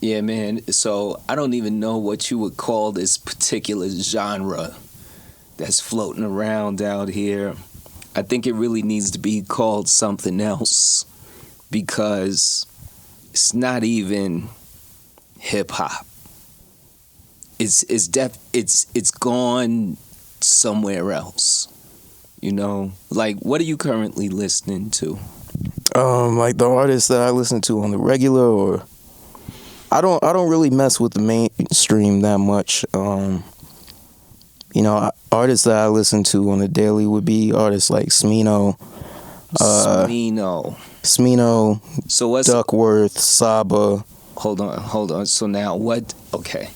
Yeah, man. So I don't even know what you would call this particular genre that's floating around out here. I think it really needs to be called something else because it's not even hip hop. It's gone somewhere else. You know, like what are you currently listening to? Like the artists that I listen to on the regular, or I don't really mess with the mainstream that much. Artists that I listen to on the daily would be artists like Smino, Smino, So what's Duckworth, Saba. Hold on. So now what? Okay.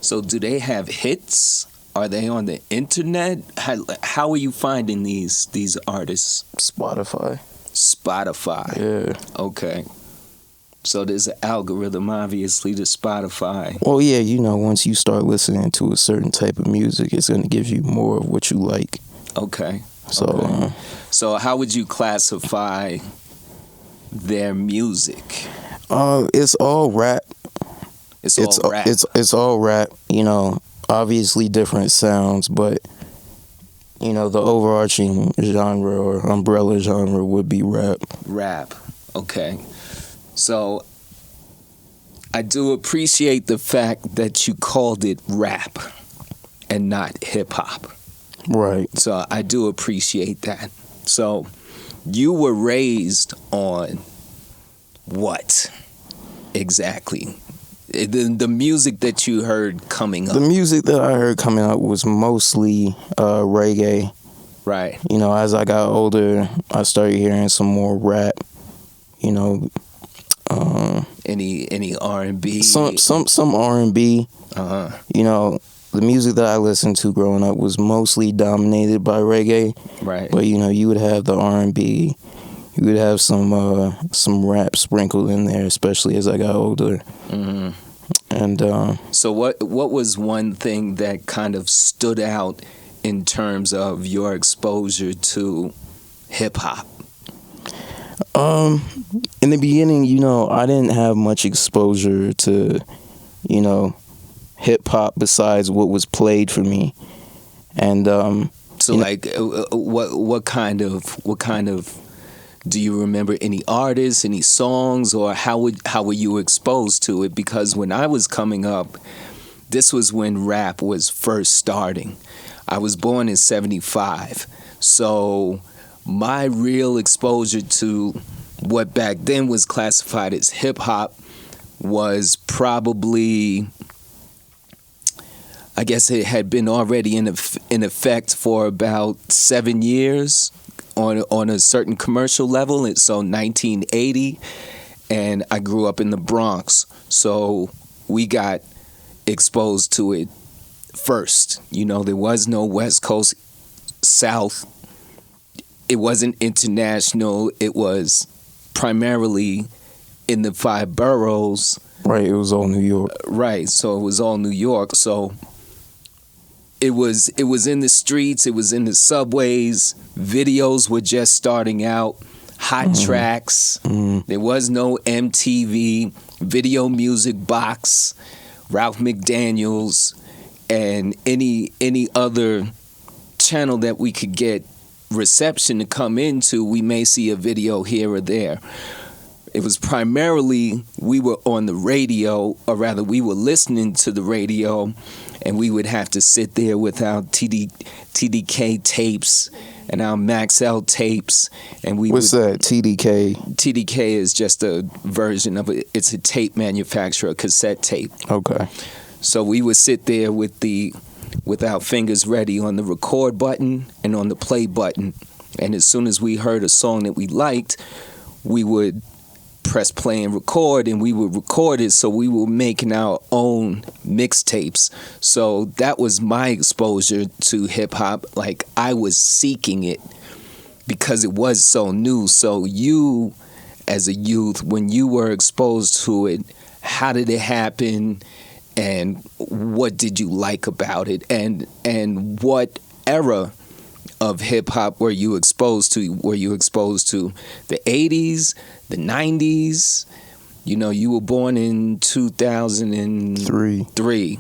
So do they have hits? Are they on the internet? How are you finding these artists? Spotify. Spotify. Yeah. Okay. So there's an algorithm, obviously, to Spotify. Well, yeah, once you start listening to a certain type of music, it's going to give you more of what you like. Okay. So, okay. So how would you classify their music? It's all rap. It's all rap. It's all rap. Obviously different sounds, but the overarching genre or umbrella genre would be rap. Rap. Okay. So I do appreciate the fact that you called it rap and not hip hop. Right. So I do appreciate that. So you were raised on what exactly? The music that you heard coming up. The music that I heard coming up was mostly reggae. Right. As I got older, I started hearing some more rap. Any R&B? Some R&B. The music that I listened to growing up was mostly dominated by reggae. Right. But you would have the R&B. You would have some rap sprinkled in there, especially as I got older. Mm-hmm. And so what was one thing that kind of stood out in terms of your exposure to hip hop? In the beginning, I didn't have much exposure to, hip hop besides what was played for me. And so like what kind of do you remember any artists, any songs, or how were you exposed to it? Because when I was coming up, this was when rap was first starting. I was born in 1975. So my real exposure to what back then was classified as hip hop was probably, I guess it had been already in effect for about 7 years on a certain commercial level. And so 1980, and I grew up in the Bronx, so we got exposed to it first. There was no West Coast, South. It wasn't international. It was primarily in the 5 boroughs. Right, it was all New York. Right, so it was all New York. So it was in the streets, it was in the subways. Videos were just starting out. Hot tracks. There was no MTV, Video Music Box, Ralph McDaniels, and any other channel that we could get reception to come into. We may see a video here or there. It was primarily we were on the radio, or rather we were listening to the radio, and we would have to sit there with our TDK tapes and our Maxell tapes, and What's that, TDK? TDK is just a version of it. It's a tape manufacturer, a cassette tape. Okay. So we would sit there with our fingers ready on the record button and on the play button, and as soon as we heard a song that we liked, we would press play and record, and we would record it. So we were making our own mixtapes. So that was my exposure to hip hop. Like, I was seeking it because it was so new. So you, as a youth, when you were exposed to it, how did it happen, and what did you like about it, and what era of hip hop were you exposed to? Were you exposed to the 80s, the 90s, You know, you were born in 2003. Three.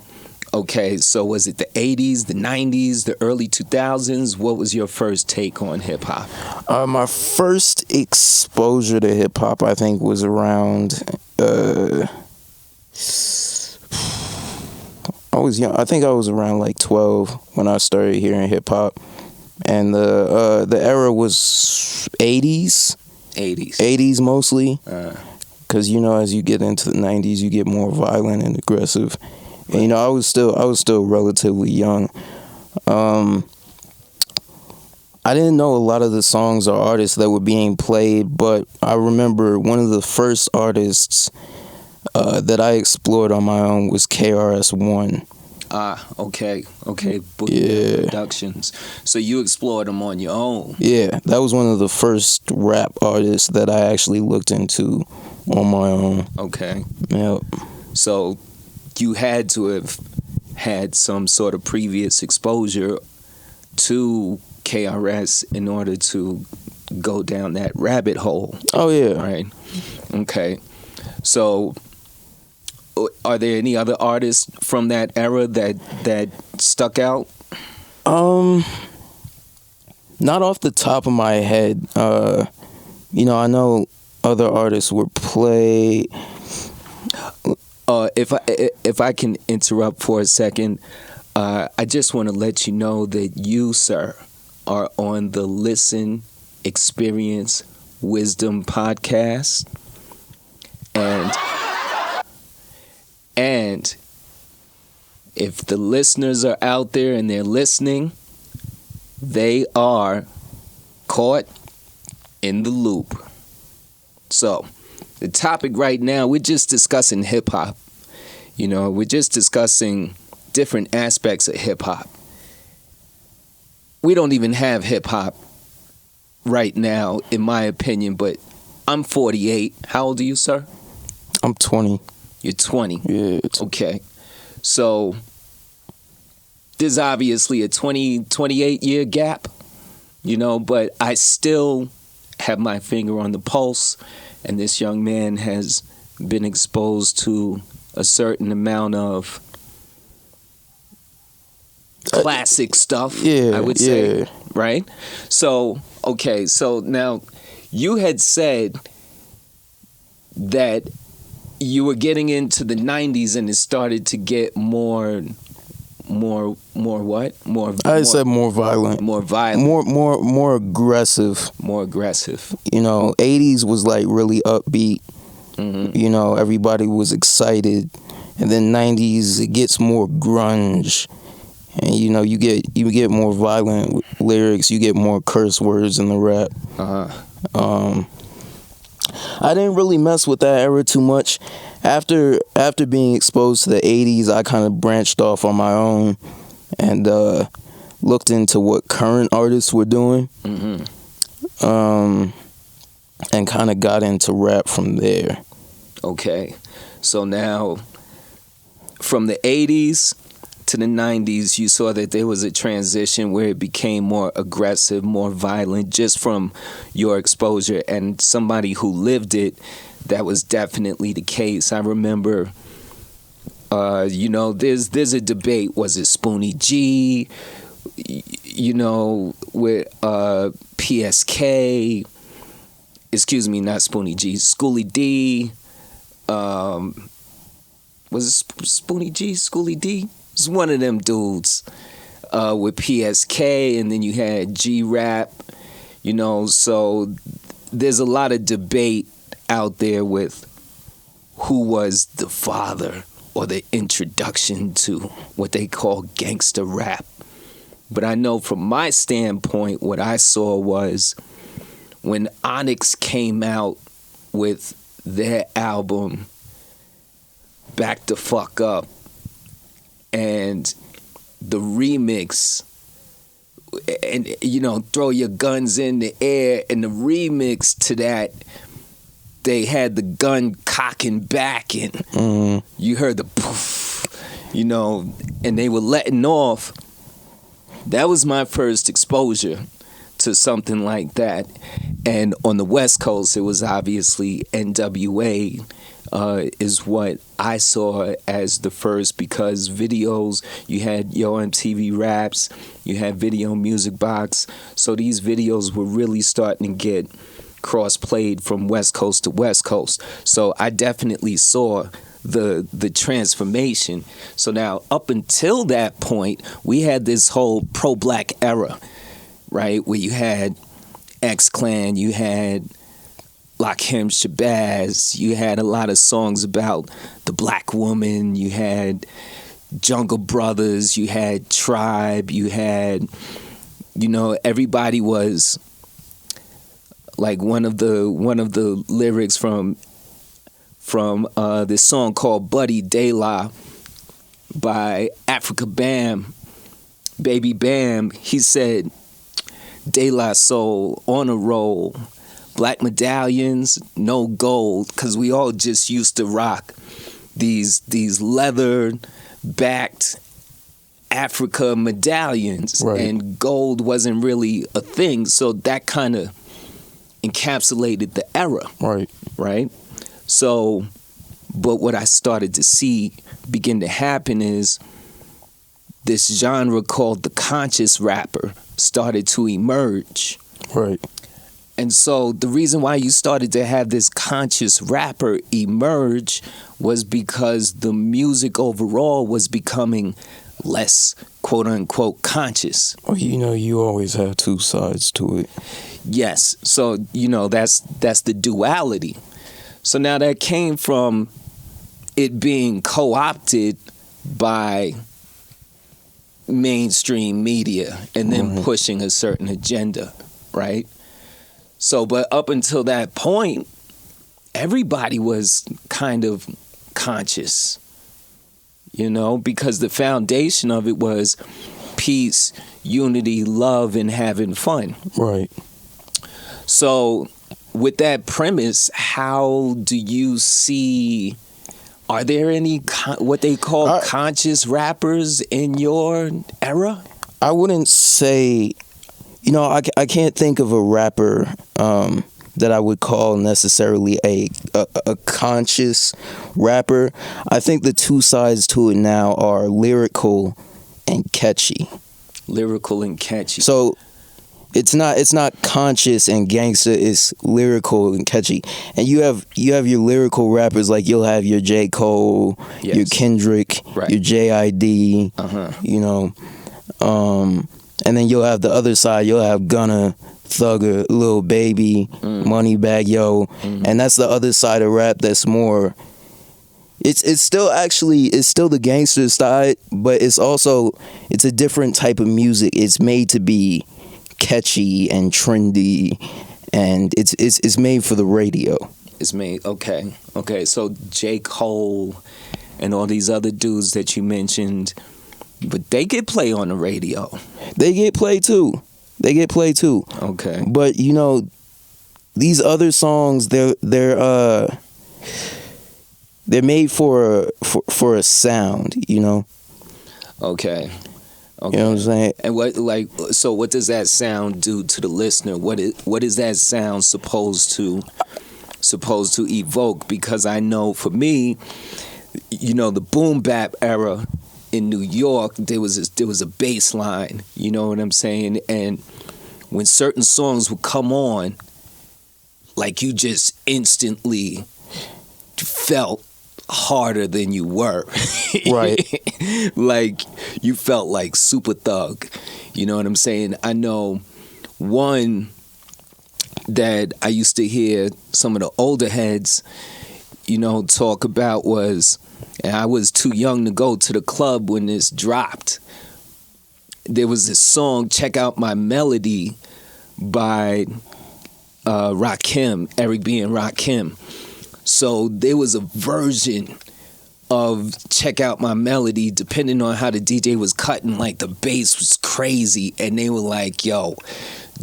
Okay, so was it the 80s, the 90s, the early 2000s? What was your first take on hip hop? My first exposure to hip hop, I think, was around. I was young. I think I was around like 12 when I started hearing hip hop, and the era was 80s. 80s mostly. Because you know, as you get into the 90s, you get more violent and aggressive. And you know, I was still relatively young. I didn't know a lot of the songs or artists that were being played, but I remember one of the first artists that I explored on my own was KRS-One. Okay. Yeah. Productions. So you explored them on your own. Yeah, that was one of the first rap artists that I actually looked into on my own. Okay. Yep. So you had to have had some sort of previous exposure to KRS in order to go down that rabbit hole. Oh, yeah. Right. Okay. So are there any other artists from that era that stuck out? Not off the top of my head. You know, I know other artists would play. If I can interrupt for a second, I just want to let you know that you, sir, are on the Listen, Experience, Wisdom podcast, and if the listeners are out there and they're listening, they are caught in the loop. So, the topic right now, we're just discussing hip hop. You know, we're just discussing different aspects of hip hop. We don't even have hip hop right now, in my opinion, but I'm 48. How old are you, sir? I'm 20. You're 20. Yeah. Okay. So, there's obviously a 28 year gap, you know, but I still have my finger on the pulse, and this young man has been exposed to a certain amount of classic stuff, I would say, right? So, okay, so now you had said that you were getting into the 90s and it started to get more what? I said more violent. More violent. More aggressive. More aggressive. You know, 80s was like really upbeat. Mm-hmm. You know, everybody was excited. And then 90s, it gets more grunge. And you know, you get more violent lyrics, you get more curse words in the rap. I didn't really mess with that era too much. After being exposed to the 80s, I kind of branched off on my own and looked into what current artists were doing. Mm-hmm. And kind of got into rap from there. Okay. So now, from the 80s to the 90s, you saw that there was a transition where it became more aggressive, more violent, just from your exposure. And somebody who lived it, that was definitely the case. I remember, you know, there's a debate. Was it Spoonie G? You know, with PSK. Excuse me, not Spoonie G. Schoolie D. Was it Spoonie G? Schoolie D? It was one of them dudes with PSK, and then you had G-Rap. You know, so there's a lot of debate out there with who was the father or the introduction to what they call gangster rap. But I know from my standpoint, what I saw was when Onyx came out with their album Back the Fuck Up, and the remix, and you know, Throw Your Guns in the Air, and the remix to that, they had the gun cocking back, and you heard the poof, you know, and they were letting off. That was my first exposure to something like that. And on the West Coast, it was obviously NWA, is what I saw as the first, because videos, you had Yo MTV Raps, you had Video Music Box, so these videos were really starting to get cross-played from West Coast to West Coast. So I definitely saw the transformation. So now, up until that point, we had this whole pro-black era, right, where you had X-Clan, you had Lakim Shabazz, you had a lot of songs about the black woman, you had Jungle Brothers, you had Tribe, you had, everybody was like one of the lyrics from this song called Buddy De La by Africa Bam, Baby Bam. He said, De La Soul on a roll, black medallions, no gold, because we all just used to rock these leather-backed Africa medallions, right, and gold wasn't really a thing, so that kind of encapsulated the era. Right? So, but what I started to see begin to happen is this genre called the conscious rapper started to emerge. Right. And so the reason why you started to have this conscious rapper emerge was because the music overall was becoming less quote unquote conscious. Well, you always have two sides to it. Yes. So, that's the duality. So now that came from it being co-opted by mainstream media and then pushing a certain agenda, right? So, but up until that point, everybody was kind of conscious, because the foundation of it was peace, unity, love, and having fun. Right. So, with that premise, how do you see, are there any what they call conscious rappers in your era? I wouldn't say, I can't think of a rapper that I would call necessarily a conscious rapper. I think the two sides to it now are lyrical and catchy. Lyrical and catchy. So it's not conscious and gangster, it's lyrical and catchy. And you have your lyrical rappers, like you'll have your J. Cole, yes, your Kendrick, right, your J.I.D., and then you'll have the other side, you'll have Gunna, Thugger, Lil Baby, Moneybagg Yo, and that's the other side of rap that's more, it's still the gangster side, but it's a different type of music. It's made to be catchy and trendy, and it's made for the radio. It's made, okay. So J. Cole and all these other dudes that you mentioned, but they get play on the radio. They get play too. Okay. But these other songs, they're made for a sound. Okay. You know what I'm saying? And what does that sound do to the listener? What is that sound supposed to evoke? Because I know for me, the boom bap era in New York, there was a bass line, you know what I'm saying? And when certain songs would come on, like you just instantly felt harder than you were. Right. Like you felt like Super Thug. You know what I'm saying? I know one that I used to hear some of the older heads, talk about was, and I was too young to go to the club when this dropped. There was this song, Check Out My Melody, by Rakim, Eric B. and Rakim. So there was a version of Check Out My Melody, depending on how the DJ was cutting, like the bass was crazy, and they were like, yo,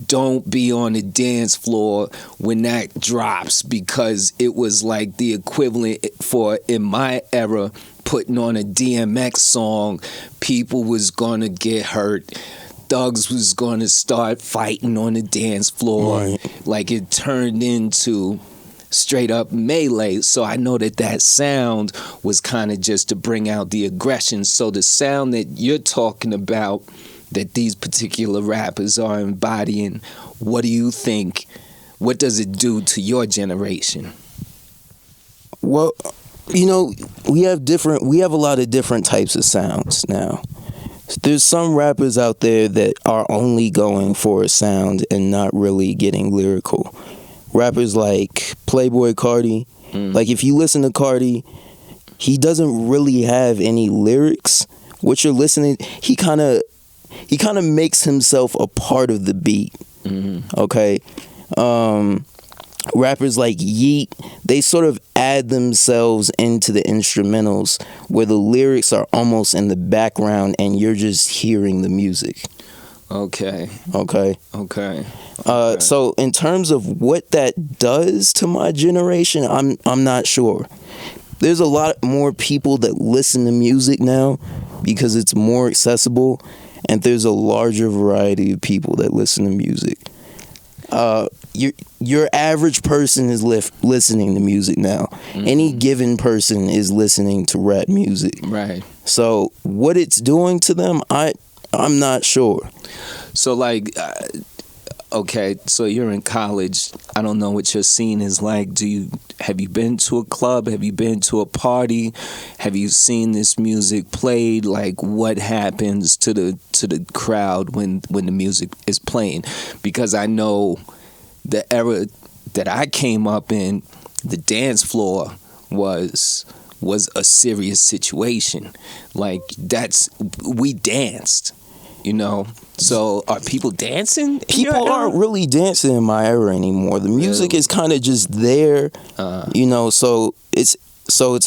don't be on the dance floor when that drops, because it was like the equivalent for, in my era, putting on a DMX song. People was gonna get hurt. Thugs was gonna start fighting on the dance floor. Right. Like it turned into straight up melee. So I know that sound was kind of just to bring out the aggression. So the sound that you're talking about, that these particular rappers are embodying, what do you think? What does it do to your generation? Well, you know, we have a lot of different types of sounds now. There's some rappers out there that are only going for a sound and not really getting lyrical. Rappers like Playboi Carti. Like, if you listen to Carti, he doesn't really have any lyrics. What you're listening, he kind of makes himself a part of the beat. Okay? Rappers like Yeet, they sort of add themselves into the instrumentals where the lyrics are almost in the background and you're just hearing the music. Okay. So in terms of what that does to my generation, I'm not sure. There's a lot more people that listen to music now because it's more accessible, and there's a larger variety of people that listen to music. Your average person is listening to music now. Any given person is listening to rap music. Right. So what it's doing to them, I'm not sure. So like, okay, so you're in college. I don't know what your scene is like. Have you been to a club? Have you been to a party? Have you seen this music played? Like, what happens to the crowd when the music is playing? Because I know the era that I came up in, the dance floor was a serious situation. Like, we danced, you know. So are people dancing? People aren't really dancing in my era anymore. The music is kind of just there, you know. So it's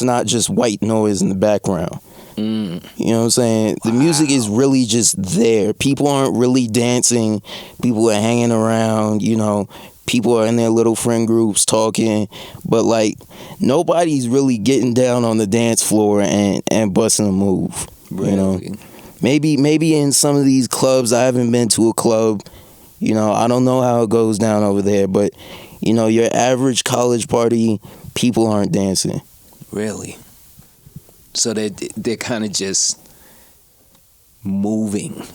not just white noise in the background. You know what I'm saying? The music is really just there. People aren't really dancing. People are hanging around, you know. People are in their little friend groups talking, but like nobody's really getting down on the dance floor and busting a move. Really? You know, maybe in some of these clubs. I haven't been to a club. You know, I don't know how it goes down over there, but you know, your average college party, people aren't dancing. Really? So they're kind of just moving.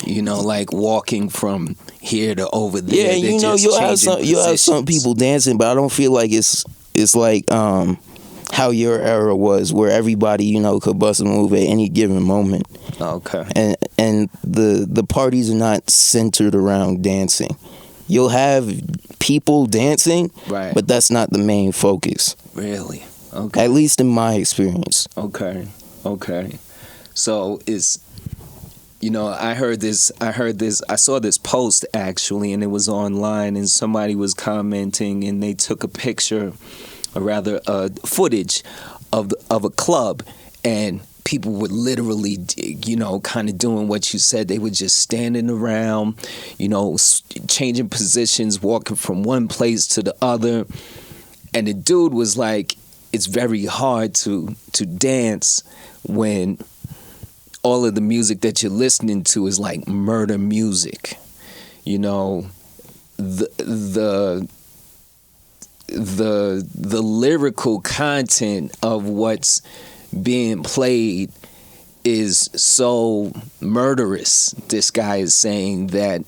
You know, like walking from here to over there. Yeah, you know, you'll have some people dancing, but I don't feel like it's like how your era was, where everybody, you know, could bust a move at any given moment. Okay. And the parties are not centered around dancing. You'll have people dancing, right, but that's not the main focus. Really? Okay. At least in my experience. Okay. So it's, you know, I saw this post actually, and it was online, and somebody was commenting, and they took a picture, or rather footage of a club, and people were literally, you know, kind of doing what you said. They were just standing around, you know, changing positions, walking from one place to the other, and the dude was like, it's very hard to dance when all of the music that you're listening to is like murder music. You know, the lyrical content of what's being played is so murderous, this guy is saying, that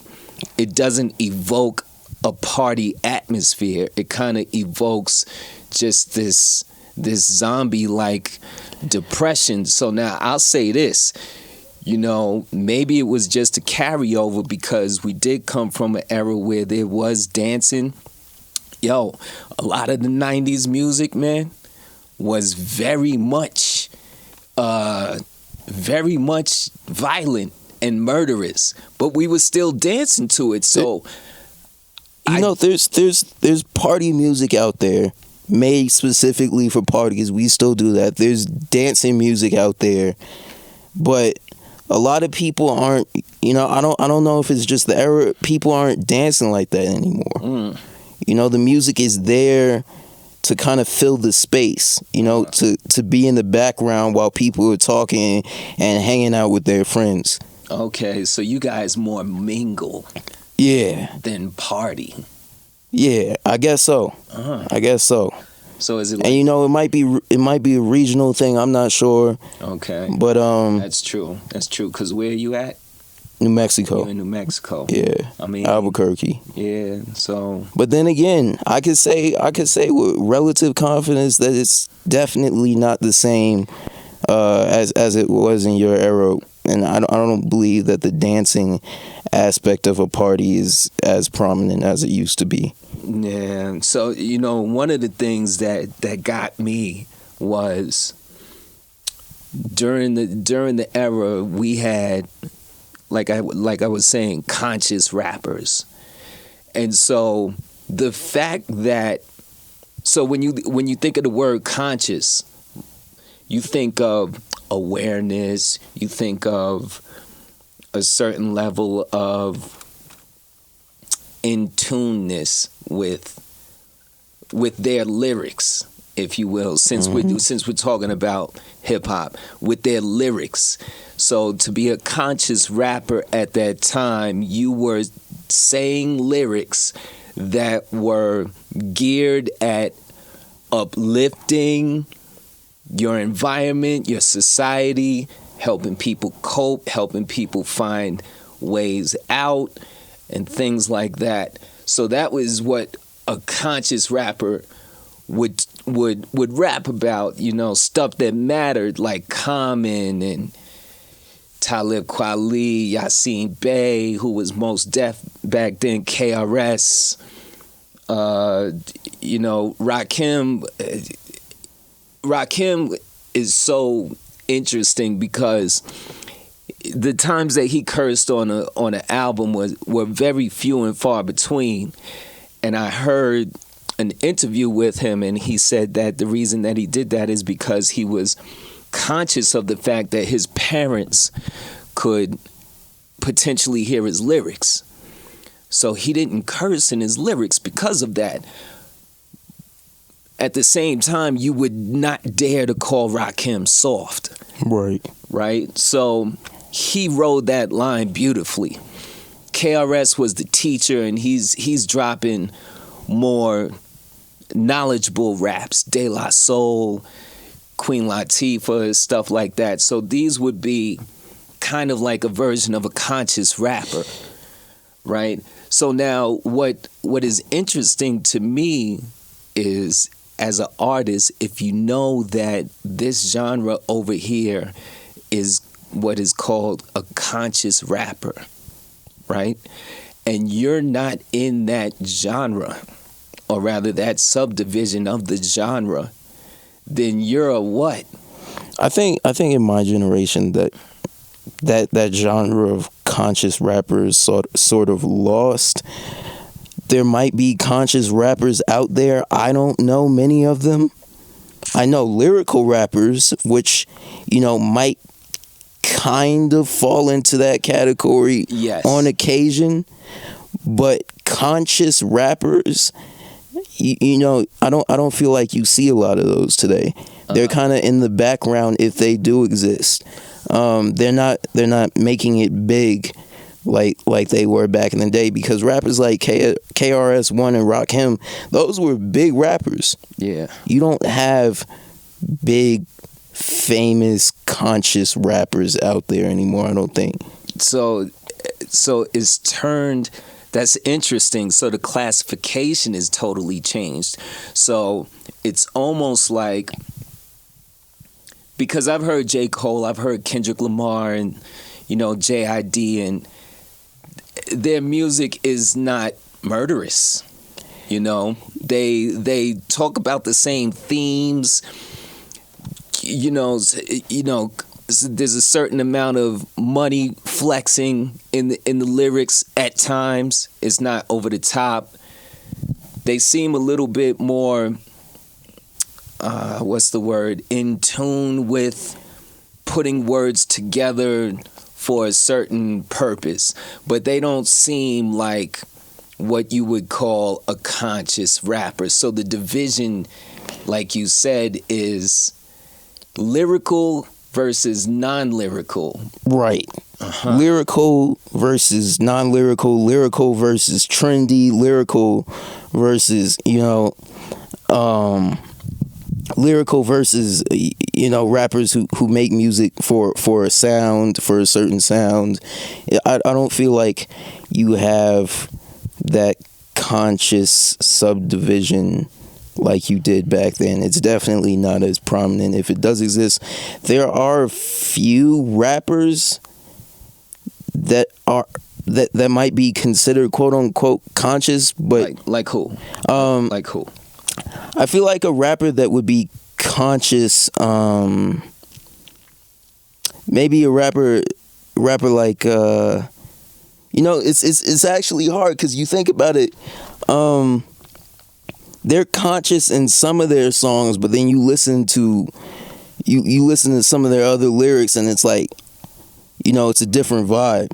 it doesn't evoke a party atmosphere. It kind of evokes just this zombie-like depression. So now I'll say this, you know, maybe it was just a carryover because we did come from an era where there was dancing. Yo, a lot of the 90s music, man, was very much violent and murderous, but we were still dancing to it. So you know, there's party music out there made specifically for parties. We still do that. There's dancing music out there, but a lot of people aren't, you know, I don't know if it's just the era, people aren't dancing like that anymore. You know, the music is there to kind of fill the space, you know, to be in the background while people are talking and hanging out with their friends. Okay, so you guys more mingle, yeah, than party. Yeah, I guess so. I guess so. So is it like, and it might be a regional thing, I'm not sure. Okay. But that's true. That's true. Cause where are you at? New Mexico. You're in New Mexico. Yeah. I mean, Albuquerque. Yeah. So. But then again, I could say with relative confidence that it's definitely not the same as it was in your era. And I don't believe that the dancing aspect of a party is as prominent as it used to be. Yeah. So one of the things that got me was during the era we had, like I was saying, conscious rappers. And so the fact that, so when you think of the word conscious, you think of awareness, you think of a certain level of in tuneness with their lyrics, if you will, since we're talking about hip hop, with their lyrics. So to be a conscious rapper at that time, you were saying lyrics that were geared at uplifting your environment, your society, helping people cope, helping people find ways out, and things like that. So that was what a conscious rapper would rap about, stuff that mattered, like Common and Talib Kweli, Yasin Bey, who was Most Def back then, KRS, Rakim is so interesting because the times that he cursed on an album were very few and far between. And I heard an interview with him, and he said that the reason that he did that is because he was conscious of the fact that his parents could potentially hear his lyrics. So he didn't curse in his lyrics because of that. At the same time, you would not dare to call Rakim soft. Right? So he wrote that line beautifully. KRS was the teacher, and he's dropping more knowledgeable raps. De La Soul, Queen Latifah, stuff like that. So these would be kind of like a version of a conscious rapper, right? So now what is interesting to me is, as an artist, if you know that this genre over here is what is called a conscious rapper, right? And you're not in that genre, or rather that subdivision of the genre, then you're a what? I think in my generation that genre of conscious rappers sort of lost. There might be conscious rappers out there. I don't know many of them. I know lyrical rappers, which, might kind of fall into that category on occasion. But conscious rappers, I don't feel like you see a lot of those today. They're kind of in the background if they do exist. They're not making it big like they were back in the day, because rappers like KRS-One and Rakim, those were big rappers. Yeah. You don't have big, famous, conscious rappers out there anymore, I don't think. So it's turned... That's interesting. So the classification is totally changed. So it's almost like, because I've heard J. Cole, I've heard Kendrick Lamar, and J.I.D., and their music is not murderous. They talk about the same themes. There's a certain amount of money flexing in the lyrics at times. It's not over the top. They seem a little bit more, in tune with putting words together for a certain purpose. But they don't seem like what you would call a conscious rapper. So the division, like you said, is lyrical versus non-lyrical. Right. Lyrical versus non-lyrical, lyrical versus trendy, lyrical versus, lyrical versus rappers who make music for a sound, for a certain sound. I don't feel like you have that conscious subdivision like you did back then. It's definitely not as prominent. If it does exist, there are few rappers that might be considered quote unquote conscious, but like who? Like who? I feel like a rapper that would be conscious, maybe a rapper like it's actually hard because you think about it. They're conscious in some of their songs, but then you listen to some of their other lyrics, and it's like, it's a different vibe.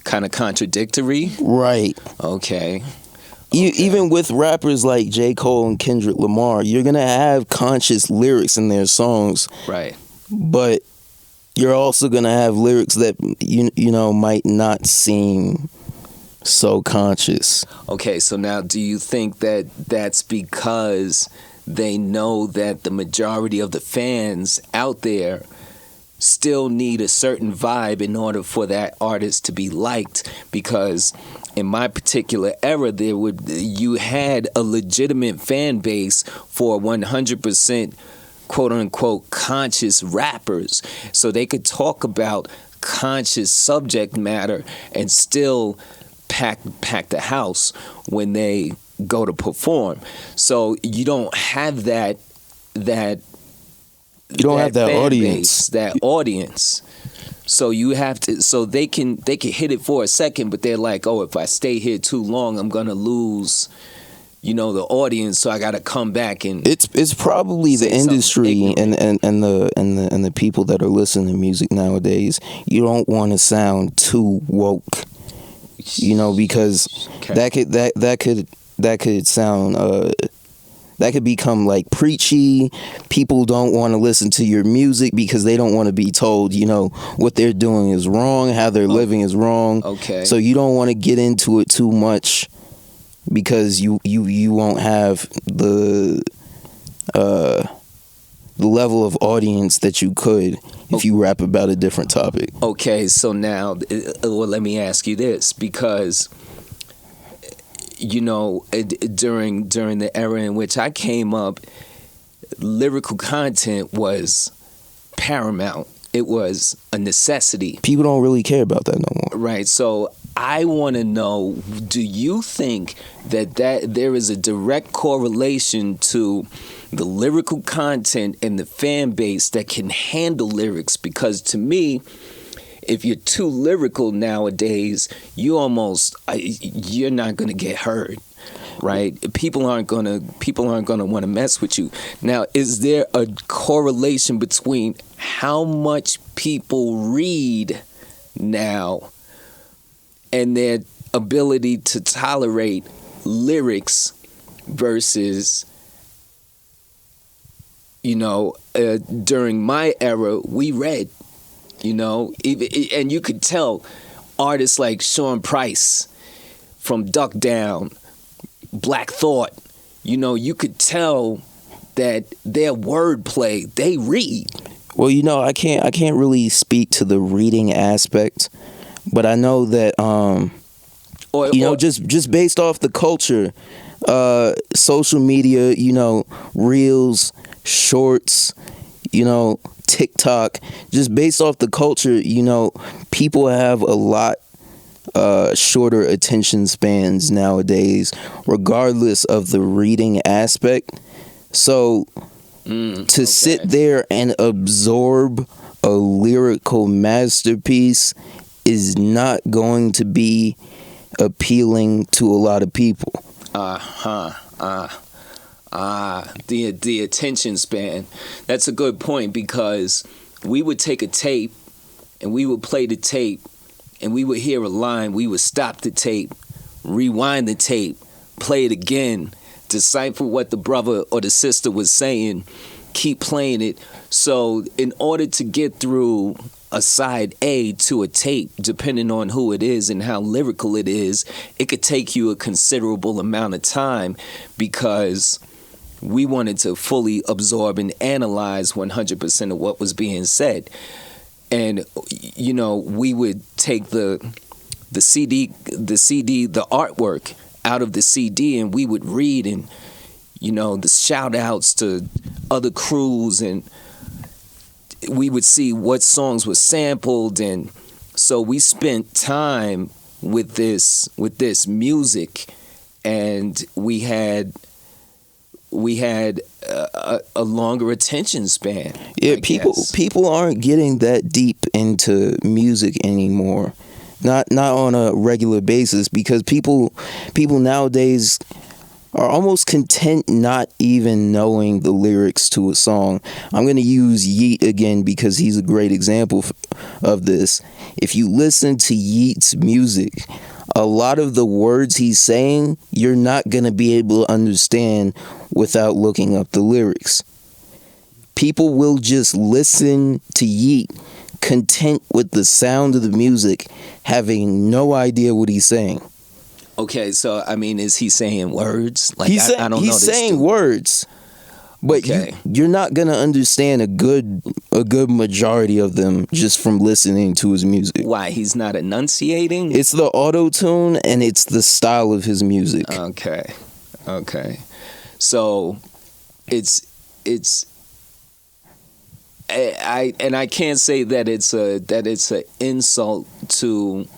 Kind of contradictory, right? Okay. Even with rappers like J. Cole and Kendrick Lamar, you're gonna have conscious lyrics in their songs, right? But you're also gonna have lyrics that might not seem so conscious. Okay, so now do you think that that's because they know that the majority of the fans out there still need a certain vibe in order for that artist to be liked? Because in my particular era, you had a legitimate fan base for 100% quote unquote conscious rappers, so they could talk about conscious subject matter and still pack the house when they go to perform. So you don't have that audience. That audience. So you have to. So they can hit it for a second, but they're like, oh, if I stay here too long, I'm gonna lose, the audience. So I got to come back and. It's probably the industry and the people that are listening to music nowadays. You don't want to sound too woke, because okay. that could sound. That could become like preachy. People don't want to listen to your music because they don't want to be told, what they're doing is wrong, how they're living is wrong. Okay. So you don't want to get into it too much because you won't have the level of audience that you could if you rap about a different topic. Okay, so now, let me ask you this, because during the era in which I came up, lyrical content was paramount. It was a necessity. People don't really care about that no more. Right. So I want to know, do you think that there is a direct correlation to the lyrical content and the fan base that can handle lyrics? Because to me, if you're too lyrical nowadays, you're not gonna get heard, right? People aren't gonna want to mess with you. Now, is there a correlation between how much people read now and their ability to tolerate lyrics versus, during my era, we read. And you could tell artists like Sean Price from Duck Down, Black Thought, you could tell that their wordplay, they read. Well, I can't really speak to the reading aspect, but I know that just based off the culture, social media, reels, shorts, TikTok, just based off the culture, people have a lot shorter attention spans nowadays, regardless of the reading aspect. So to sit there and absorb a lyrical masterpiece is not going to be appealing to a lot of people. The attention span. That's a good point, because we would take a tape and we would play the tape and we would hear a line, we would stop the tape, rewind the tape, play it again, decipher what the brother or the sister was saying, keep playing it. So in order to get through a side A to a tape, depending on who it is and how lyrical it is, it could take you a considerable amount of time, because we wanted to fully absorb and analyze 100% of what was being said. And we would take the CD, the artwork out of the CD, and we would read, and the shout outs to other crews, and we would see what songs were sampled. And so we spent time with this music, and we had a longer attention span. Yeah, people aren't getting that deep into music anymore. Not on a regular basis, because people nowadays are almost content not even knowing the lyrics to a song. I'm going to use Yeat again because he's a great example of this. If you listen to Yeat's music, a lot of the words he's saying, you're not going to be able to understand without looking up the lyrics. People will just listen to Yeat content with the sound of the music, having no idea what he's saying. Okay, so I mean, is he saying words? Like I don't know. He's saying words, but okay. You're not gonna understand a good majority of them just from listening to his music. Why? He's not enunciating? It's the auto-tune and it's the style of his music. Okay. So it's I can't say that it's an insult to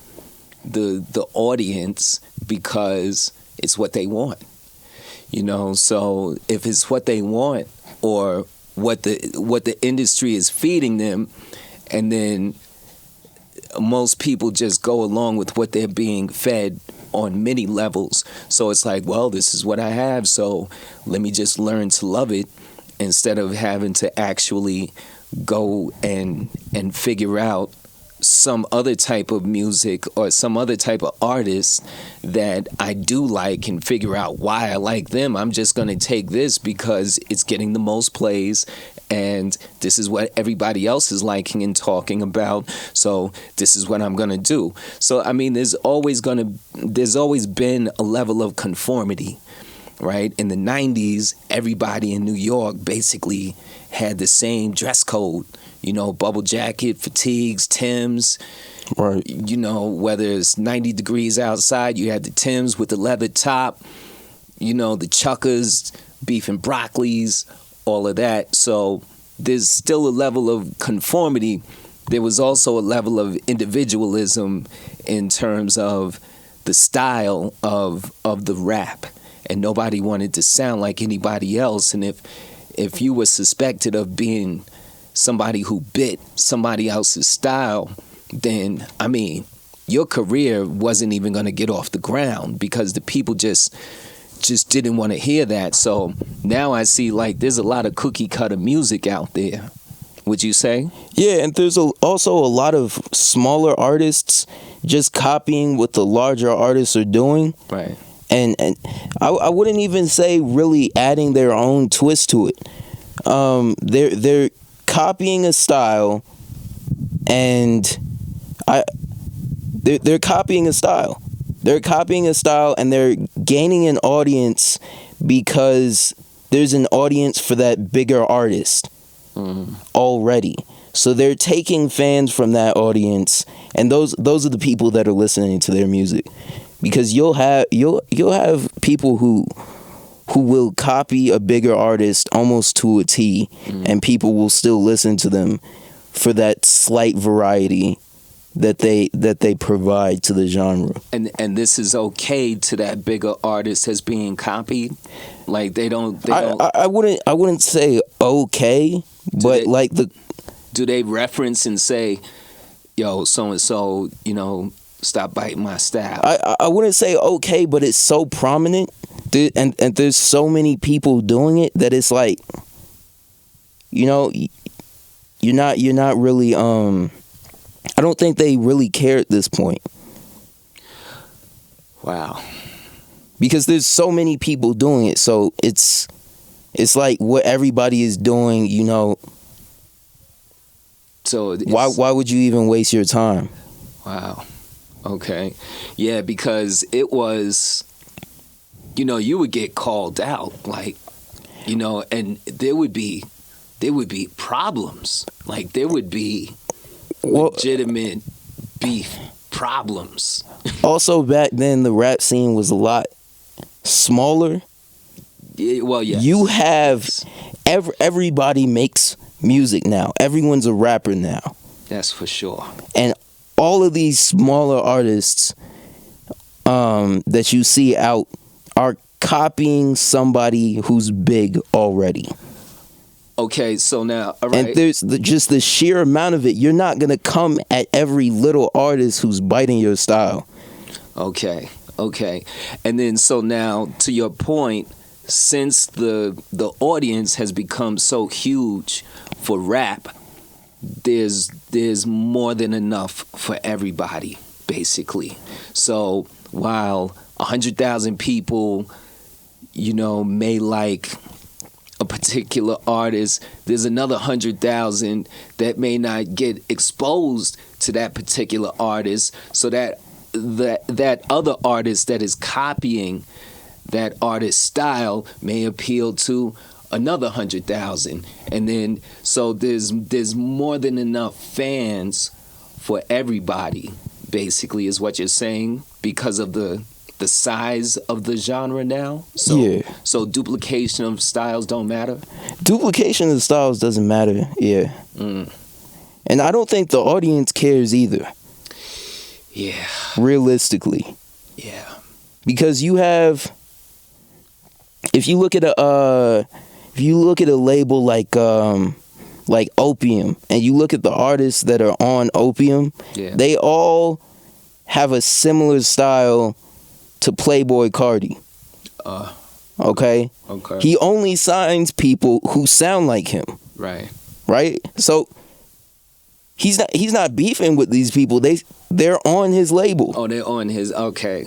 the audience, because it's what they want, so if it's what they want, or what the industry is feeding them, and then most people just go along with what they're being fed on many levels. So it's like, well, this is what I have, so let me just learn to love it, instead of having to actually go and figure out some other type of music or some other type of artist that I do like, and figure out why I like them. I'm just going to take this because it's getting the most plays, and this is what everybody else is liking and talking about, so this is what I'm going to do. So I mean, there's always been a level of conformity, right? In the 90s, everybody in New York basically had the same dress code. Bubble jacket, fatigues, Timbs. Right. Whether it's 90 degrees outside, you had the Timbs with the leather top, the chuckers, beef and broccolis, all of that. So there's still a level of conformity. There was also a level of individualism in terms of the style of the rap. And nobody wanted to sound like anybody else. And if you were suspected of being somebody who bit somebody else's style, then, I mean, your career wasn't even going to get off the ground, because the people just didn't want to hear that. So now I see, like, there's a lot of cookie cutter music out there. Would you say? Yeah, and there's also a lot of smaller artists just copying what the larger artists are doing. Right. And I wouldn't even say really adding their own twist to it. They're copying a style, and they're copying a style. They're copying a style, and they're gaining an audience because there's an audience for that bigger artist already. So they're taking fans from that audience, and those are the people that are listening to their music. Because you'll have people who will copy a bigger artist almost to a T, and people will still listen to them for that slight variety that they provide to the genre. And this is okay to that bigger artist as being copied? Like they don't I wouldn't say okay, but do they reference and say, yo, so and so, stop biting my style? I wouldn't say okay, but it's so prominent, and there's so many people doing it that it's like, you're not really I don't think they really care at this point. Wow. Because there's so many people doing it, so it's like what everybody is doing, So why would you even waste your time? Wow. Okay. Yeah, because it was, you would get called out. Like, You know, and there would be problems. Like there would be legitimate beef problems. Also, back then the rap scene was a lot smaller. Yeah, well, yes. You have everybody makes music now. Everyone's a rapper now. That's for sure. And all of these smaller artists that you see out are copying somebody who's big already. Okay, so now, all right. And there's just the sheer amount of it. You're not going to come at every little artist who's biting your style. Okay. And then, so now, to your point, since the audience has become so huge for rap, there's more than enough for everybody, basically. So while 100,000 people, you know, may like a particular artist, there's another 100,000 that may not get exposed to that particular artist, so that other artist that is copying that artist's style may appeal to another 100,000, and then so there's more than enough fans for everybody, basically, is what you're saying, because of the size of the genre now. So, yeah. So duplication of styles don't matter? Duplication of styles doesn't matter, yeah. And I don't think the audience cares either. Yeah. Realistically. Yeah. Because you have, if you look at a label like Opium, and you look at the artists that are on Opium, they all have a similar style to Playboi Carti. Okay? He only signs people who sound like him. Right? So he's not beefing with these people. They're on his label. Oh, they're on his. Okay.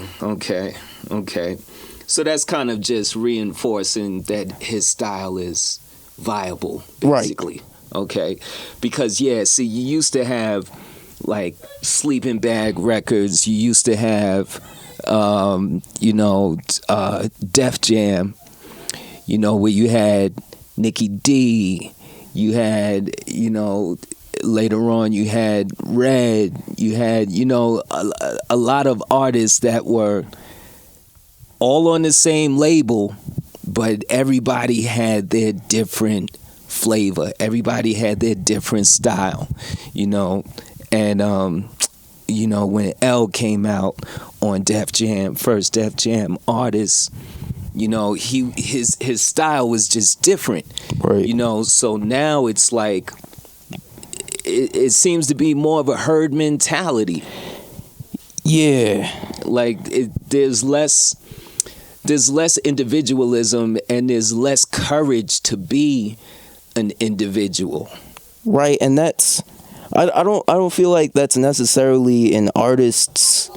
So that's kind of just reinforcing that his style is viable, basically. Right. Okay. Because you used to have like Sleeping Bag Records. You used to have Def Jam, where you had Nikki D, you had, later on you had Red, you had, a lot of artists that were all on the same label, but everybody had their different flavor. Everybody had their different style, and when L came out on Def Jam, first Def Jam artist, his style was just different. Right. So now it's like it seems to be more of a herd mentality. Yeah. Like there's less individualism, and there's less courage to be an individual. Right, and that's I don't feel like that's necessarily an artist's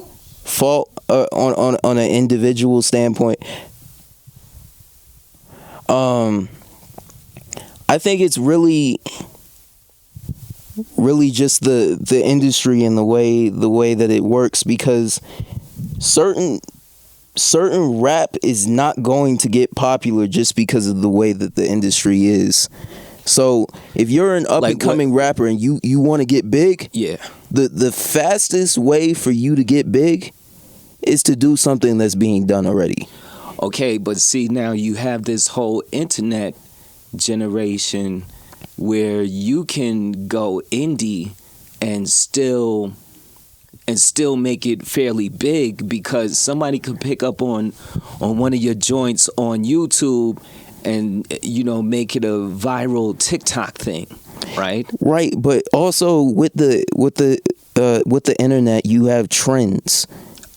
fault on an individual standpoint. I think it's really just the industry and the way that it works, because certain rap is not going to get popular just because of the way that the industry is. So if you're an up and coming rapper and you want to get big, the fastest way for you to get big is to do something that's being done already. Okay, but see, now you have this whole internet generation where you can go indie and still make it fairly big, because somebody could pick up on one of your joints on YouTube and make it a viral TikTok thing, right? Right, but also with the internet, you have trends.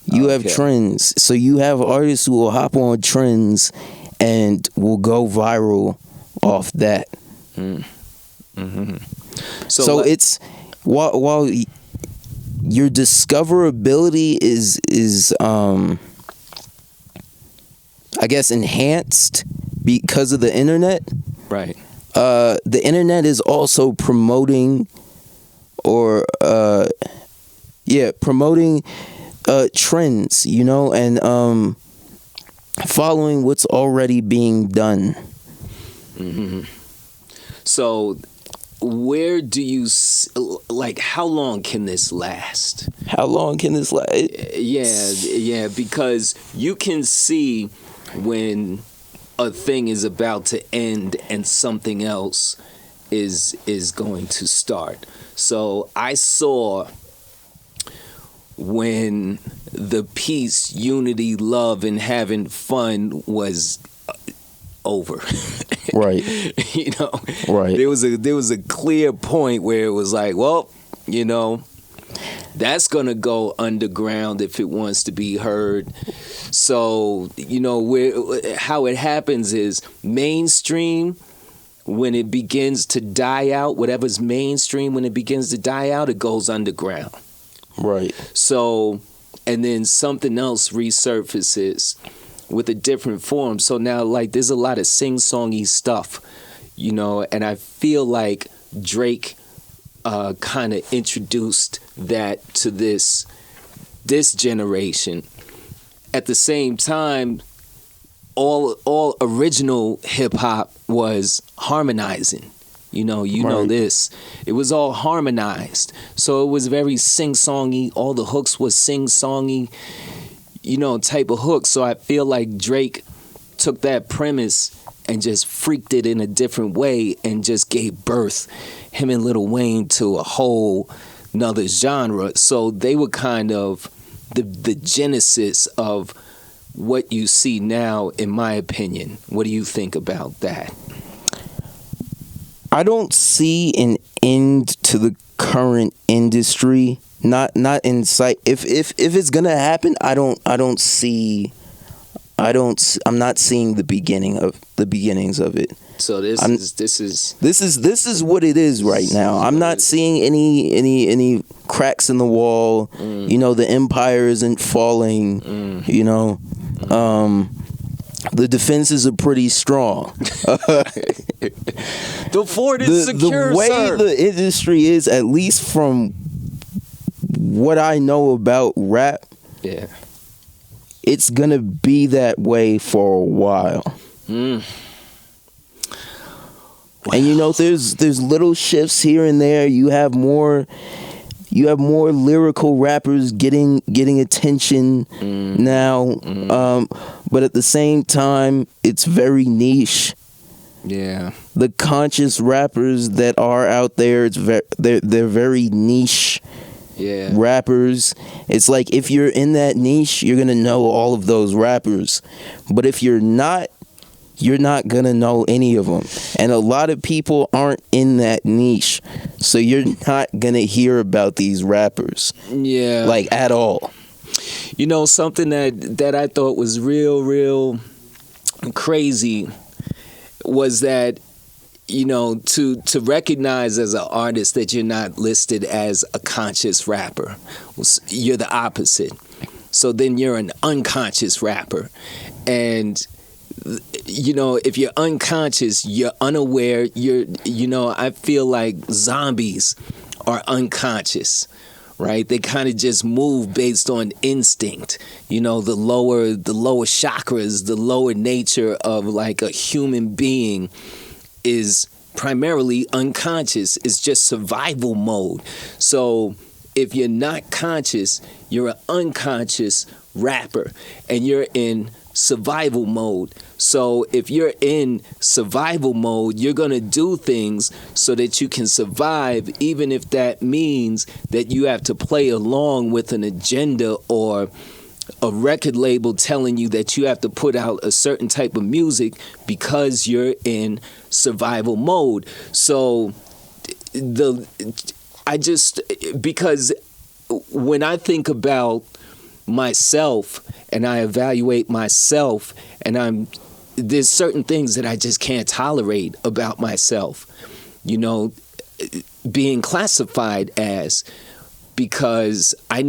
You have trends. So you have artists who will hop on trends and will go viral off that. Mm-hmm. So it's while your discoverability is I guess enhanced because of the internet. Right. The internet is also promoting trends, and following what's already being done. Mm-hmm. So where do you like? How long can this last? How long can this last? Yeah, because you can see when a thing is about to end and something else is going to start. So I saw when the peace, unity, love, and having fun was over. Right. You know, right. There was a clear point where it was like, well, you know, that's gonna go underground if it wants to be heard. So, you know, how it happens is mainstream, when it begins to die out, whatever's mainstream, when it begins to die out, it goes underground. Right. So, and then something else resurfaces with a different form. So now, like, there's a lot of sing-songy stuff, you know, and I feel like Drake kind of introduced that to this generation. At the same time, all original hip-hop was harmonizing. You know this. It was all harmonized. So it was very sing-songy. All the hooks was sing-songy, you know, type of hook. So I feel like Drake took that premise and just freaked it in a different way and just gave birth, him and Lil Wayne, to a whole nother genre. So they were kind of the genesis of what you see now, in my opinion. What do you think about that? I don't see an end to the current industry. Not in sight. If it's gonna happen, I'm not seeing the beginnings of it. So this is what it is right now. I'm not seeing any cracks in the wall. You know, the empire isn't falling. You know, the defenses are pretty strong. The fort is secure, the way sir. The industry is, at least from what I know about rap, yeah, it's gonna be that way for a while. Wow. And you know, there's little shifts here and there. You have more lyrical rappers getting attention now, but at the same time, it's very niche. Yeah, the conscious rappers that are out there, they're very niche. Yeah, rappers. It's like, if you're in that niche, you're gonna know all of those rappers. But if you're not gonna know any of them. And a lot of people aren't in that niche, so you're not gonna hear about these rappers. Yeah, like, at all. You know, something that I thought was real crazy was that, you know, to recognize as an artist that you're not listed as a conscious rapper. You're the opposite. So then you're an unconscious rapper. And, you know, if you're unconscious, you're unaware, I feel like zombies are unconscious, right? They kind of just move based on instinct. You know, the lower chakras, the lower nature of like a human being is primarily unconscious. It's just survival mode. So if you're not conscious, you're an unconscious rapper and you're in survival mode. So if you're in survival mode, you're going to do things so that you can survive, even if that means that you have to play along with an agenda or a record label telling you that you have to put out a certain type of music because you're in survival mode. So because when I think about myself and I evaluate myself, and there's certain things that I just can't tolerate about myself, you know, being classified as, because I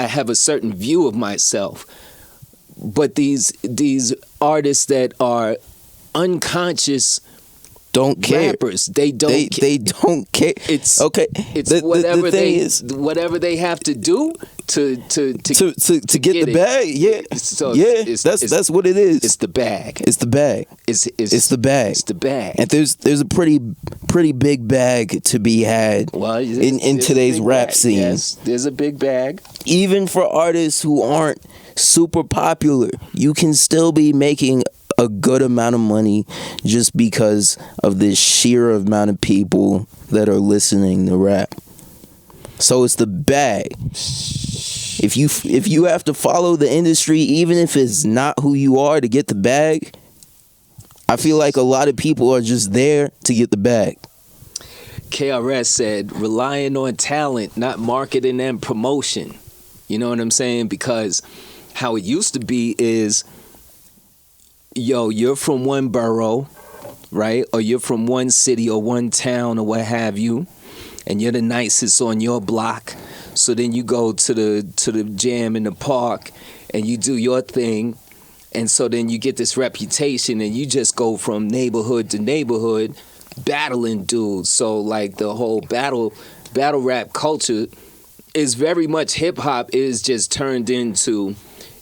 have a certain view of myself. But these artists that are unconscious don't care. Rappers, they don't. They don't care. It's okay. It's whatever whatever they have to do to get the bag. Yeah, so that's what it is. It's the bag. It's the bag. It's the bag. It's the bag. And there's a pretty big bag to be had in today's rap scene. Yes, there's a big bag. Even for artists who aren't super popular, you can still be making a good amount of money just because of the sheer amount of people that are listening to rap. So it's the bag. If you have to follow the industry, even if it's not who you are, to get the bag, I feel like a lot of people are just there to get the bag. KRS said, relying on talent, not marketing and promotion. You know what I'm saying? Because how it used to be is, yo, you're from one borough, right? Or you're from one city or one town or what have you, and you're the nicest on your block. So then you go to the jam in the park and you do your thing. And so then you get this reputation and you just go from neighborhood to neighborhood battling dudes. So like the whole battle rap culture is very much hip hop is just turned into,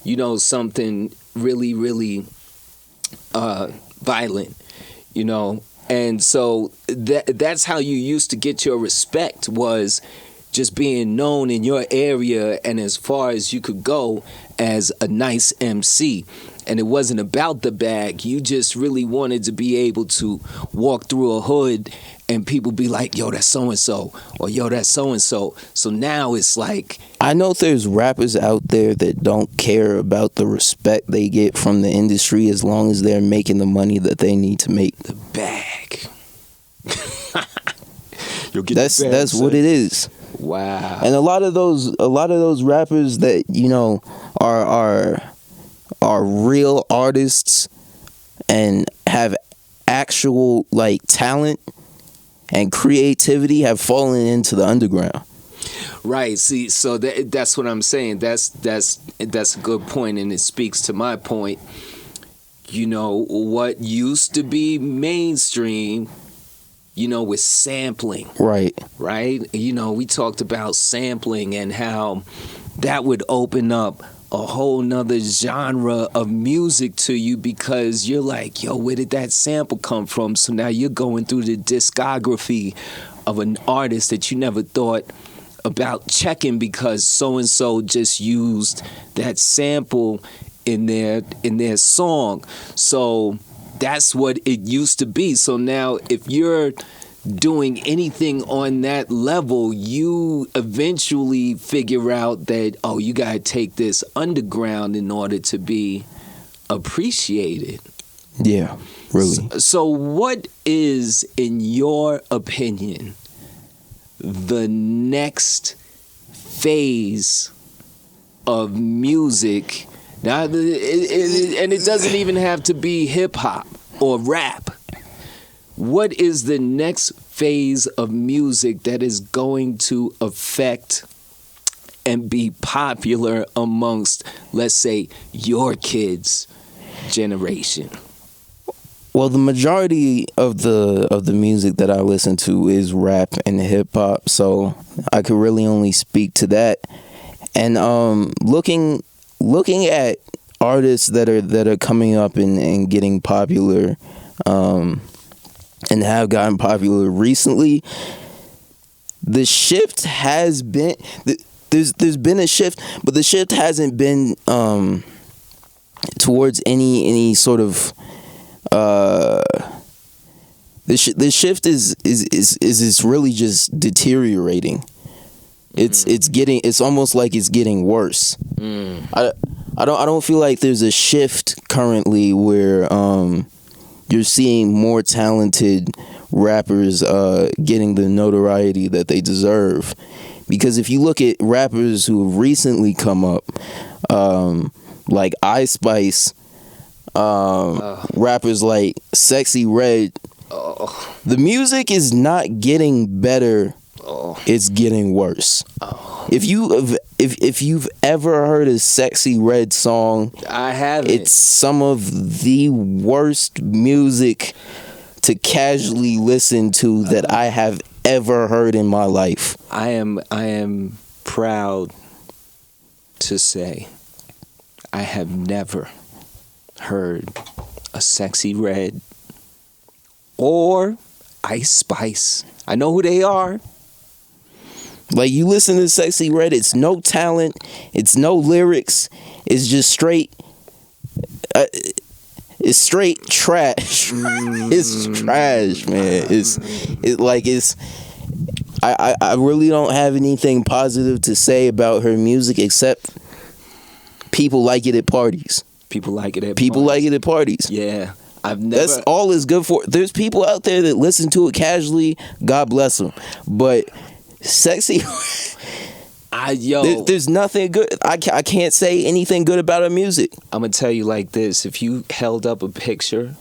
you know, something really, really violent, you know. And so that's how you used to get your respect, was just being known in your area and as far as you could go as a nice MC. And it wasn't about the bag. You just really wanted to be able to walk through a hood and people be like, yo, that's so-and-so, or yo, that's so-and-so. So now it's like, I know there's rappers out there that don't care about the respect they get from the industry as long as they're making the money that they need to make. The bag. That's what it is. Wow. And a lot of those rappers that, you know, are real artists and have actual like talent and creativity have fallen into the underground. Right. See, so that's what I'm saying. That's a good point, and it speaks to my point. You know, what used to be mainstream, you know, with sampling. Right. You know, we talked about sampling and how that would open up a whole nother genre of music to you, because you're like, yo, where did that sample come from? So now you're going through the discography of an artist that you never thought about checking, because so-and-so just used that sample in their song. So that's what it used to be. So now if you're doing anything on that level, you eventually figure out that, oh, you gotta take this underground in order to be appreciated. Yeah, really. So what is, in your opinion, the next phase of music? Now, and it doesn't even have to be hip hop or rap. What is the next phase of music that is going to affect and be popular amongst, let's say, your kids' generation? Well, the majority of the music that I listen to is rap and hip hop, so I could really only speak to that. And looking at artists that are coming up and getting popular, and have gotten popular recently, the shift has been there's been a shift, but the shift hasn't been towards any sort of the shift is really just deteriorating. It's almost like it's getting worse. I don't feel like there's a shift currently where you're seeing more talented rappers getting the notoriety that they deserve. Because if you look at rappers who have recently come up, like Ice Spice, rappers like Sexy Red, the music is not getting better. It's getting worse. If you've ever heard a Sexy Red song, I haven't. It's some of the worst music to casually listen to that I have ever heard in my life. I am proud to say I have never heard a Sexy Red or Ice Spice. I know who they are. Like, you listen to Sexy Red, it's no talent, it's no lyrics, it's just straight it's straight trash. It's trash, man. I really don't have anything positive to say about her music except people like it at parties. People like it at parties. Yeah. That's all it's good for. There's people out there that listen to it casually. God bless them. But Sexy, there's nothing good. I can't say anything good about her music. I'm gonna tell you like this: if you held up a picture,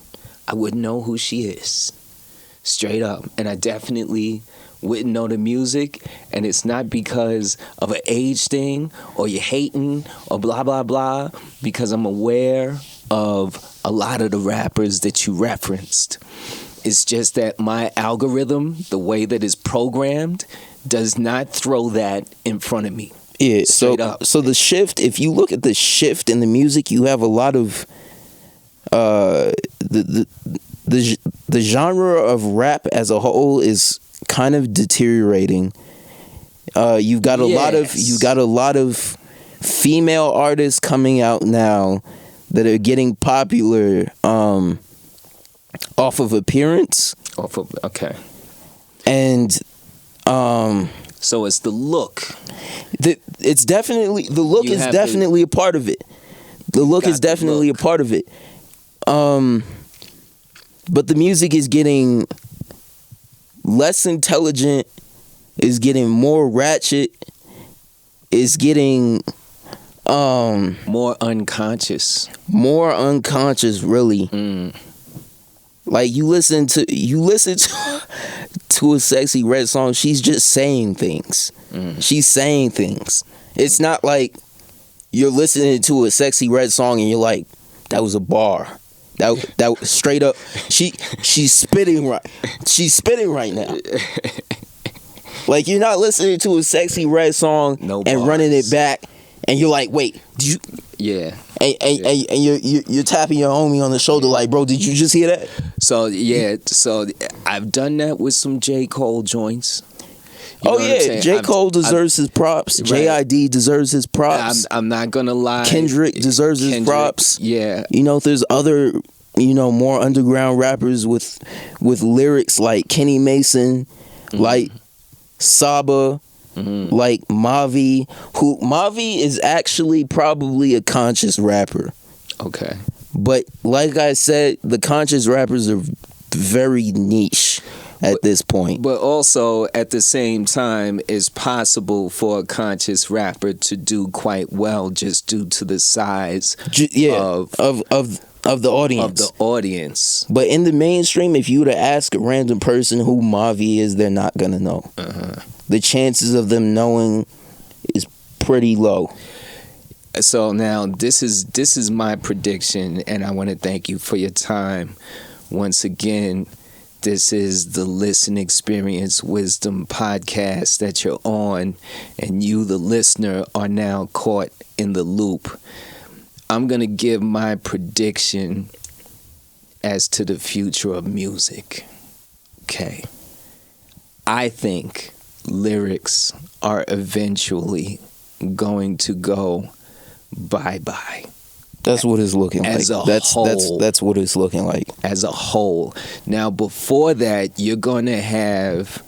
I wouldn't know who she is, straight up, and I definitely wouldn't know the music. And it's not because of an age thing or you're hating or blah blah blah. Because I'm aware of a lot of the rappers that you referenced. It's just that my algorithm, the way that it's programmed, does not throw that in front of me. Yeah, so the shift, if you look at the shift in the music, you have a lot of the genre of rap as a whole is kind of deteriorating. You've got a lot of female artists coming out now that are getting popular off of appearance. Okay. And so it's the look. It's definitely the look is definitely a part of it. The look is definitely a part of it. But the music is getting less intelligent, is getting more ratchet, is getting more unconscious. More unconscious, really. Like, you listen to a Sexy Red song, she's just saying things. She's saying things. It's not like you're listening to a Sexy Red song and you're like, that was a bar. That straight up, she's spitting right. She's spitting right now. Like, you're not listening to a Sexy Red song and running it back, and you're like, wait, did you? Yeah. And you're tapping your homie on the shoulder like, bro, did you just hear that? So I've done that with some J. Cole joints. J. Cole deserves his props. Right. J.I.D. deserves his props. I'm not gonna lie. Kendrick deserves his props. Yeah. There's other, more underground rappers with lyrics like Kenny Mason, like Saba, like Mavi. Mavi is actually probably a conscious rapper. Okay. But like I said, the conscious rappers are very niche at this point. But also, at the same time, it's possible for a conscious rapper to do quite well just due to the size of the audience. But in the mainstream, if you were to ask a random person who Mavi is, they're not gonna know. The chances of them knowing is pretty low. So now this is my prediction, and I want to thank you for your time once again. This is the Listen Experience Wisdom podcast that you're on, and you, the listener, are now caught in the loop. I'm going to give my prediction as to the future of music. Okay. I think lyrics are eventually going to go bye-bye. That's what it's looking like. That's what it's looking like. As a whole. Now, before that, you're going to have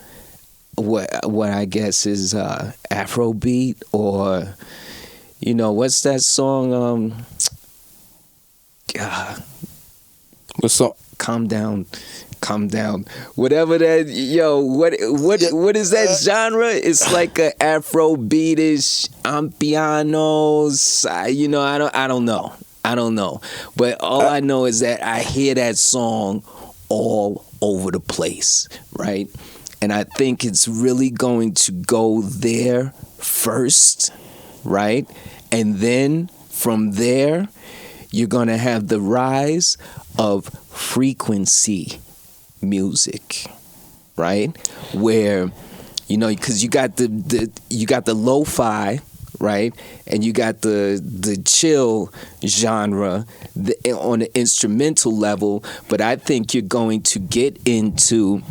what I guess is Afrobeat, or, what's that song? What song? Calm down. Whatever that, what is that genre? It's like a Afrobeatish, pianos. I don't know. But all I know is that I hear that song all over the place, right? And I think it's really going to go there first, right? And then from there, you're going to have the rise of frequency music, right? Where, you know, because you got the lo-fi, right, and you got the chill genre on the instrumental level. But I think you're going to get into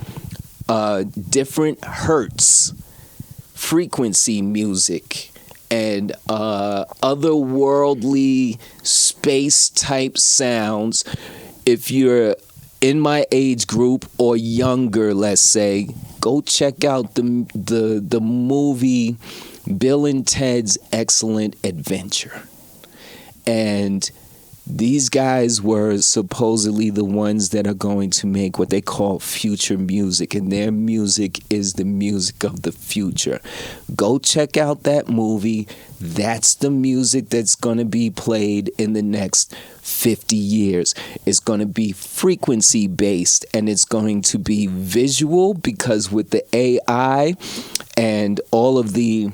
different hertz frequency music and otherworldly space type sounds. If you're in my age group or younger, let's say, go check out the movie Bill and Ted's Excellent Adventure. And these guys were supposedly the ones that are going to make what they call future music, and their music is the music of the future. Go check out that movie. That's the music that's going to be played in the next 50 years. It's going to be frequency based, and it's going to be visual, because with the AI and all of the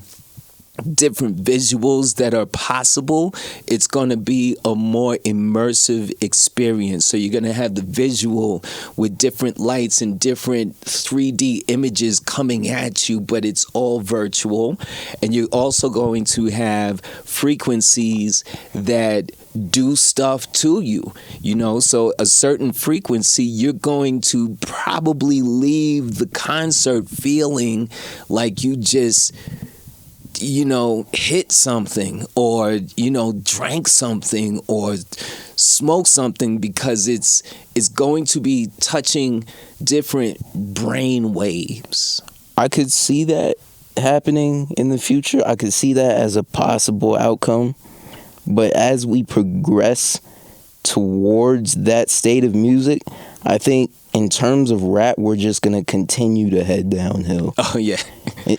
different visuals that are possible, it's going to be a more immersive experience. So you're going to have the visual with different lights and different 3D images coming at you, but it's all virtual. And you're also going to have frequencies that do stuff to you, you know. So a certain frequency, you're going to probably leave the concert feeling like you just, you know, hit something, or, you know, drank something, or smoked something, because it's going to be touching different brain waves. I could see that happening in the future. I could see that as a possible outcome. But as we progress towards that state of music, I think in terms of rap, we're just going to continue to head downhill. Oh, yeah.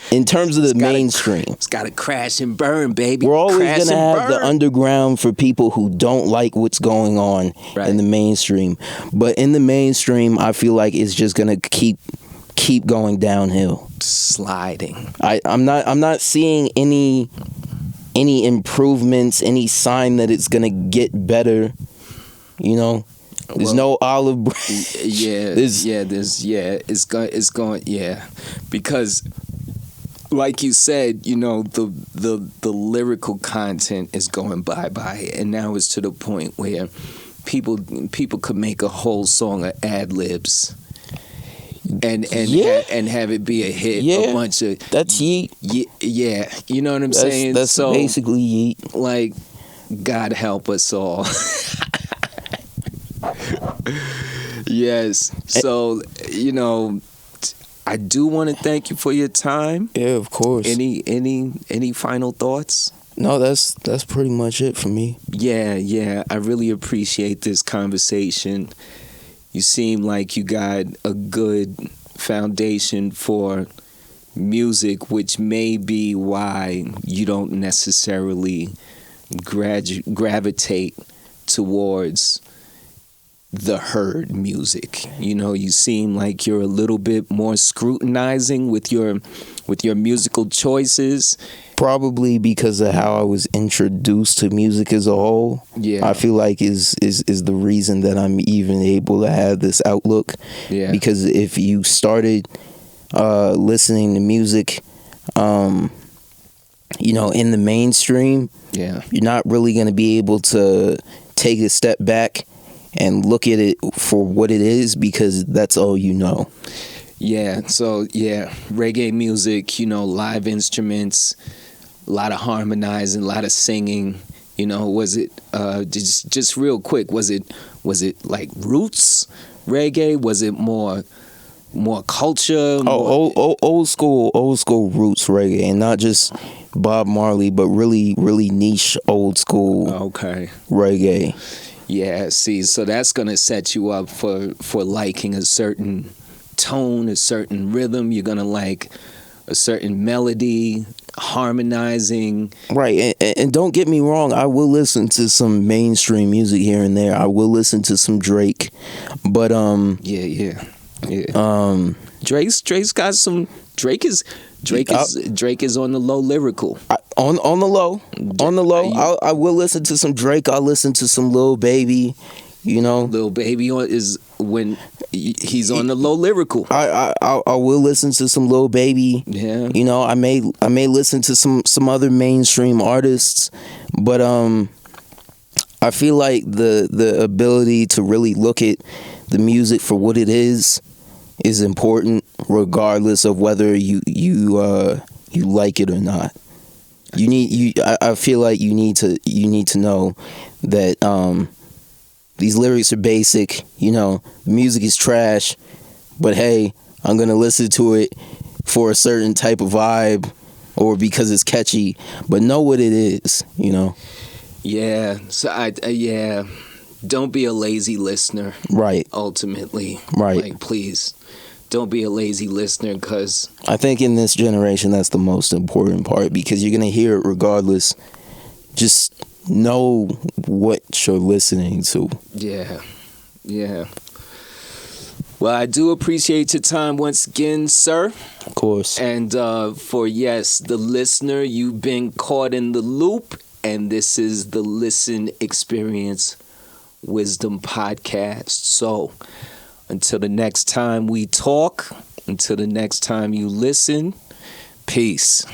In terms of the mainstream. It's got to crash and burn, baby. We're always going to have the underground for people who don't like what's going on in the mainstream. But in the mainstream, I feel like it's just going to keep going downhill. Sliding. I'm not seeing any improvements, any sign that it's going to get better, you know? There's no olive branch. It's going, because like you said, you know, the lyrical content is going bye, and now it's to the point where people could make a whole song of ad libs and have it be a hit. A bunch of that's yeet. Yeah, you know what I'm saying? That's so basically yeet. Like, God help us all. Yes. So, you know, I do want to thank you for your time. Yeah, of course. Any final thoughts? No, that's pretty much it for me. Yeah. I really appreciate this conversation. You seem like you got a good foundation for music, which may be why you don't necessarily gravitate towards the herd music. You know, you seem like you're a little bit more scrutinizing with your musical choices. Probably because of how I was introduced to music as a whole. Yeah, I feel like is the reason that I'm even able to have this outlook. Yeah, because if you started listening to music, you know, in the mainstream, you're not really going to be able to take a step back and look at it for what it is, because that's all you know. Yeah, so reggae music, you know, live instruments, a lot of harmonizing, a lot of singing. You know, was it just real quick, was it like roots reggae? Was it more culture? Old school roots reggae, and not just Bob Marley, but really niche old school reggae. Yeah, see, so that's gonna set you up for liking a certain tone, a certain rhythm. You're gonna like a certain melody, harmonizing. Right, and don't get me wrong, I will listen to some mainstream music here and there. I will listen to some Drake, but Drake's got some. Drake is on the low lyrical. On the low. I will listen to some Drake. I'll listen to some Lil Baby. You know, Lil Baby is when he's on the low lyrical. I will listen to some Lil Baby. Yeah. You know, I may listen to some other mainstream artists, but I feel like the ability to really look at the music for what it is important, regardless of whether you like it or not. I feel like you need to know that these lyrics are basic. You know, music is trash, but hey, I'm gonna listen to it for a certain type of vibe or because it's catchy. But know what it is. You know. Yeah. So yeah. Don't be a lazy listener. Right. Ultimately. Right. Like, please, don't be a lazy listener, because I think in this generation that's the most important part, because you're gonna hear it regardless. Just know what you're listening to. Yeah. Well, I do appreciate your time once again, sir. Of course. And for the listener, you've been caught in the loop, and this is the Listen Experience Wisdom Podcast. So until the next time we talk, until the next time you listen, peace.